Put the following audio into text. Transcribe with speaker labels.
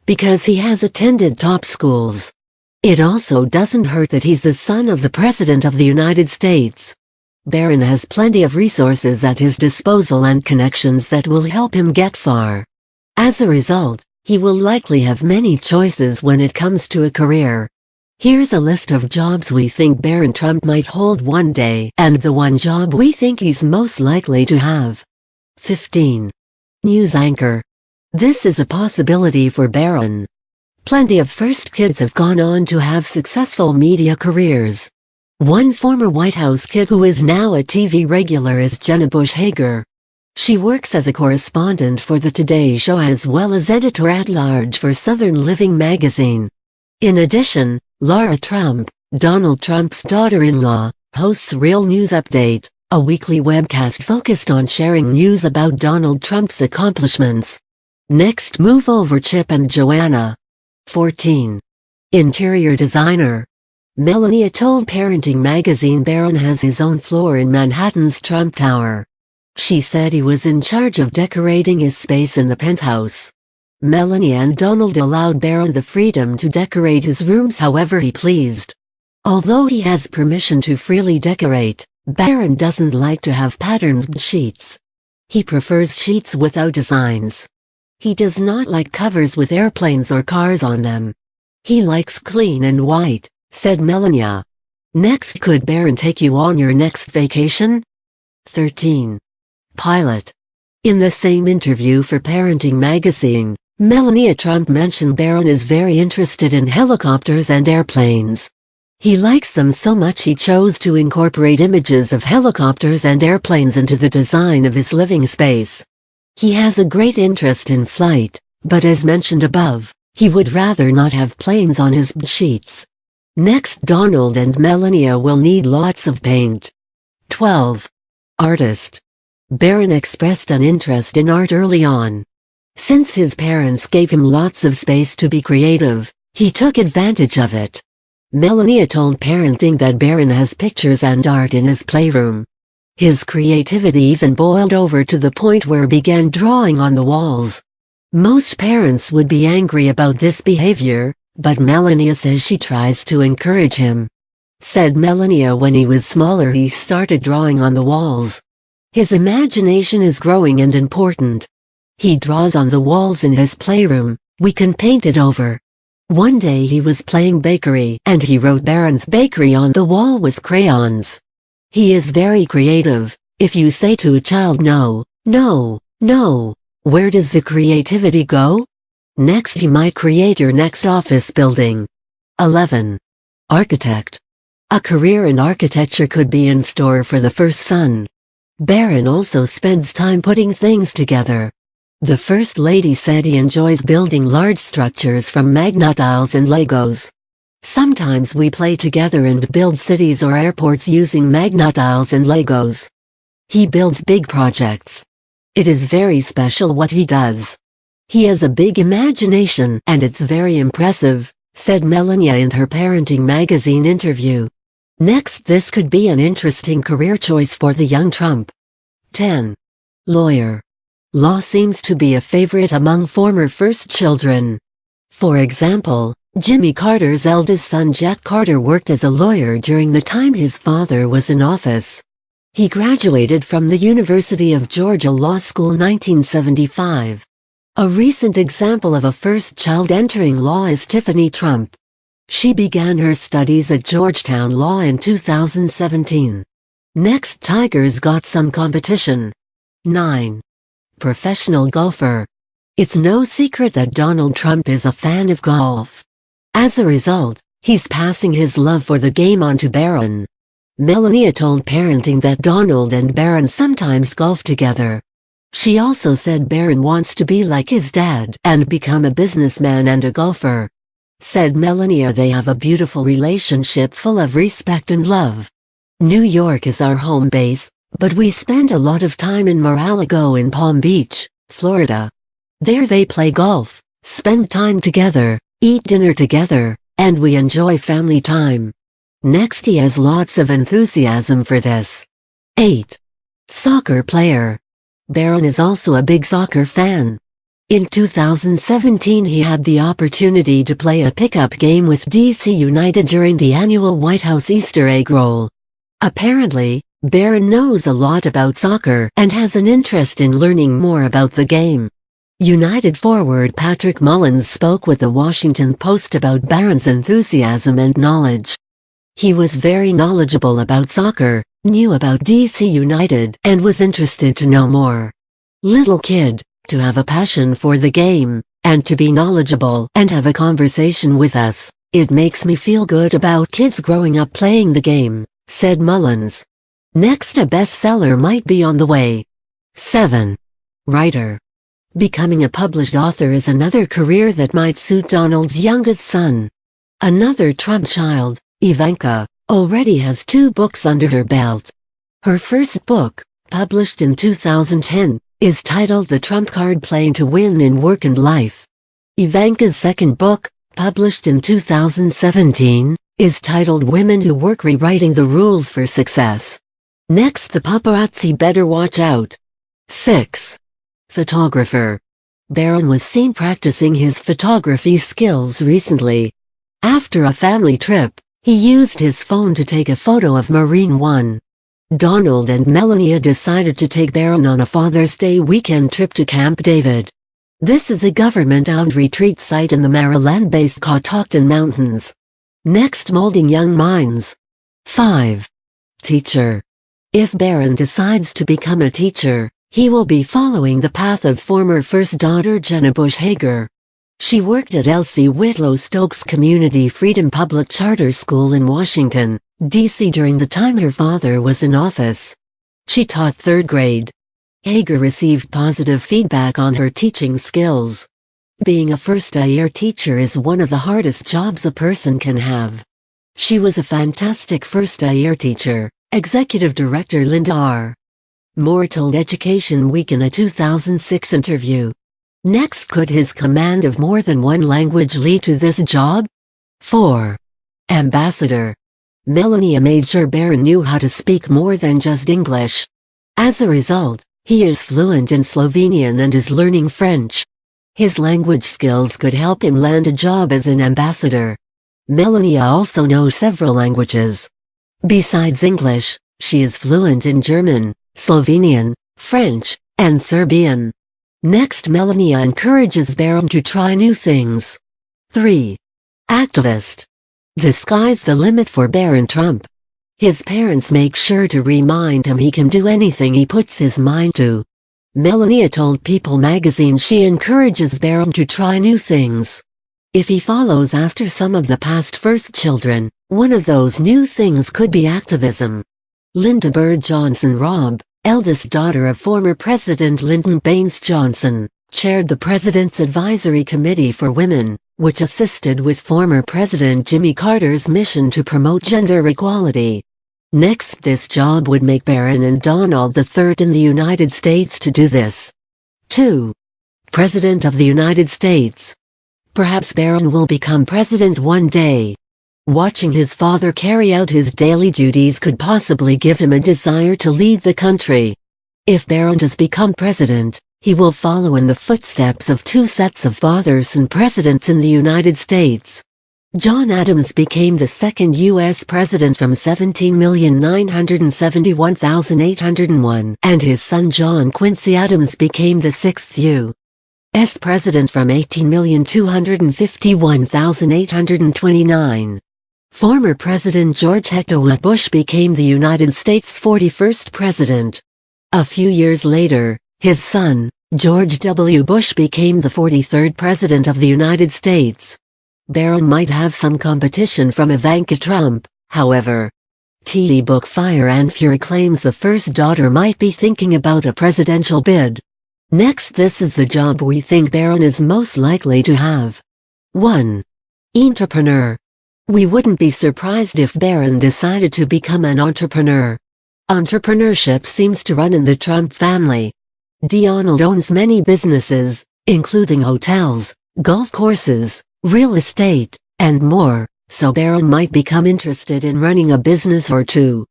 Speaker 1: because he has attended top schools. It also doesn't hurt that he's the son of the President of the United States. Barron has plenty of resources at his disposal and connections that will help him get far. As a result, he will likely have many choices when it comes to a career. Here's a list of jobs we think Barron Trump might hold one day, and the one job we think he's most likely to have. 15. News anchor. This is a possibility for Barron. Plenty of first kids have gone on to have successful media careers. One former White House kid who is now a TV regular is Jenna Bush Hager. She works as a correspondent for The Today Show as well as editor-at-large for Southern Living magazine. In addition, Laura Trump, Donald Trump's daughter-in-law, hosts Real News Update, a weekly webcast focused on sharing news about Donald Trump's accomplishments. Next, move over Chip and Joanna. 14. Interior designer. Melania told Parenting magazine Barron has his own floor in Manhattan's Trump Tower. She said he was in charge of decorating his space in the penthouse. Melania and Donald allowed Barron the freedom to decorate his rooms however he pleased. Although he has permission to freely decorate, Barron doesn't like to have patterned sheets. He prefers sheets without designs. He does not like covers with airplanes or cars on them. He likes clean and white, said Melania. Next, could Barron take you on your next vacation? 13. Pilot. In the same interview for Parenting magazine, Melania Trump mentioned Barron is very interested in helicopters and airplanes. He likes them so much he chose to incorporate images of helicopters and airplanes into the design of his living space. He has a great interest in flight, but as mentioned above, he would rather not have planes on his sheets. Next, Donald and Melania will need lots of paint. 12. Artist. Barron expressed an interest in art early on. Since his parents gave him lots of space to be creative, he took advantage of it. Melania told Parenting that Barron has pictures and art in his playroom. His creativity even boiled over to the point where he began drawing on the walls. Most parents would be angry about this behavior, but Melania says she tries to encourage him. Said Melania when he was smaller he started drawing on the walls. His imagination is growing and important. He draws on the walls in his playroom, we can paint it over. One day he was playing bakery and he wrote Barron's Bakery on the wall with crayons. He is very creative. If you say to a child no, no, no, where does the creativity go? Next, he might create your next office building. 11. Architect. A career in architecture could be in store for the first son. Barron also spends time putting things together. The First Lady said he enjoys building large structures from magnet tiles and Legos. Sometimes we play together and build cities or airports using magnet tiles and Legos. He builds big projects. It is very special what he does. He has a big imagination and it's very impressive, said Melania in her Parenting magazine interview. Next, this could be an interesting career choice for the young Trump. 10. Lawyer. Law seems to be a favorite among former first children. For example, Jimmy Carter's eldest son Jet Carter worked as a lawyer during the time his father was in office. He graduated from the University of Georgia Law School 1975. A recent example of a first child entering law is Tiffany Trump. She began her studies at Georgetown Law in 2017. Next, Tigers got some competition. 9. Professional golfer. It's no secret that Donald Trump is a fan of golf. As a result, he's passing his love for the game on to Barron. Melania told Parenting that Donald and Barron sometimes golf together. She also said Barron wants to be like his dad and become a businessman and a golfer. Said Melania they have a beautiful relationship full of respect and love. New York is our home base, but we spend a lot of time in Mar-a-Lago in Palm Beach, Florida. There they play golf, spend time together, eat dinner together, and we enjoy family time. Next, he has lots of enthusiasm for this. 8. Soccer player. Barron is also a big soccer fan. In 2017 he had the opportunity to play a pickup game with DC United during the annual White House Easter egg roll. Apparently, Barron knows a lot about soccer and has an interest in learning more about the game. United forward Patrick Mullins spoke with the Washington Post about Barron's enthusiasm and knowledge. He was very knowledgeable about soccer, knew about DC United, and was interested to know more. Little kid, to have a passion for the game, and to be knowledgeable and have a conversation with us, it makes me feel good about kids growing up playing the game, said Mullins. Next, a bestseller might be on the way. 7. Writer. Becoming a published author is another career that might suit Donald's youngest son. Another Trump child, Ivanka, already has 2 books under her belt. Her first book, published in 2010, is titled The Trump Card Playing to Win in Work and Life. Ivanka's second book, published in 2017, is titled Women Who Work Rewriting the Rules for Success. Next, the paparazzi better watch out. 6. Photographer. Barron was seen practicing his photography skills recently. After a family trip, he used his phone to take a photo of Marine One. Donald and Melania decided to take Barron on a Father's Day weekend trip to Camp David. This is a government-owned retreat site in the Maryland-based Catoctin Mountains. Next, molding young minds. 5. Teacher. If Barron decides to become a teacher, he will be following the path of former first daughter Jenna Bush Hager. She worked at Elsie Whitlow Stokes Community Freedom Public Charter School in Washington, D.C. during the time her father was in office. She taught 3rd grade. Hager received positive feedback on her teaching skills. Being a first-year teacher is one of the hardest jobs a person can have. She was a fantastic first-year teacher, Executive Director Linda R. Moore told Education Week in a 2006 interview. Next, could his command of more than one language lead to this job? 4. Ambassador. Melania made sure Barron knew how to speak more than just English. As a result, he is fluent in Slovenian and is learning French. His language skills could help him land a job as an ambassador. Melania also knows several languages. Besides English, she is fluent in German, Slovenian, French, and Serbian. Next, Melania encourages Barron to try new things. 3. Activist. The sky's the limit for Barron Trump. His parents make sure to remind him he can do anything he puts his mind to. Melania told People magazine she encourages Barron to try new things. If he follows after some of the past first children, one of those new things could be activism. Linda Bird Johnson Robb, eldest daughter of former President Lyndon Baines Johnson, chaired the President's Advisory Committee for Women, which assisted with former President Jimmy Carter's mission to promote gender equality. Next, this job would make Barron and Donald the third in the United States to do this. 2. President of the United States. Perhaps Barron will become president one day. Watching his father carry out his daily duties could possibly give him a desire to lead the country. If Barron does become president, he will follow in the footsteps of 2 sets of fathers and presidents in the United States. John Adams became the second U.S. president from 17,971,801, and his son John Quincy Adams became the 6th U.S. president from 18,251,829. Former President George H.W. Bush became the United States' 41st president. A few years later, his son, George W. Bush, became the 43rd president of the United States. Barron might have some competition from Ivanka Trump, however. TD Book Fire and Fury claims the first daughter might be thinking about a presidential bid. Next, this is the job we think Barron is most likely to have. 1. Entrepreneur. We wouldn't be surprised if Barron decided to become an entrepreneur. Entrepreneurship seems to run in the Trump family. Donald owns many businesses, including hotels, golf courses, real estate, and more, so Barron might become interested in running a business or two.